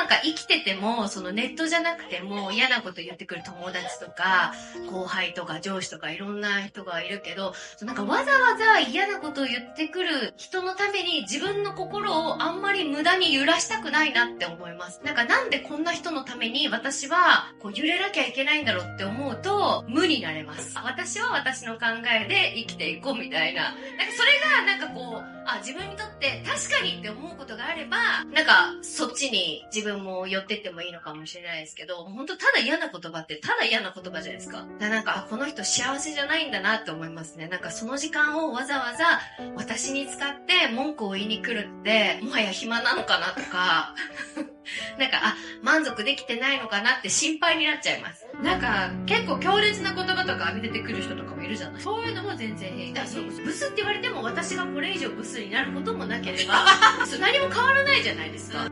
なんか生きてても、そのネットじゃなくても嫌なこと言ってくる友達とか、後輩とか上司とかいろんな人がいるけど、なんかわざわざ嫌なことを言ってくる人のために自分の心をあんまり無駄に揺らしたくないなって思います。なんでこんな人のために私はこう揺れなきゃいけないんだろうって思うと無になれます。私は私の考えで生きていこうみたいな。それが自分にとって確かにって思うことがあれば、そっちに自分も寄ってってもいいのかもしれないですけど、本当ただ嫌な言葉ってただ嫌な言葉じゃないですか。この人幸せじゃないんだなって思いますね。その時間をわざわざ私に使って文句を言いに来るって、もはや暇なのかなとか、満足できてないのかなって心配になっちゃいます。結構強烈な言葉とか浴び出てくる人とかもいるじゃない。そういうのも全然平気。ブスって言われても私がこれ以上ブスになることもなければ、何も変わらないじゃないですか。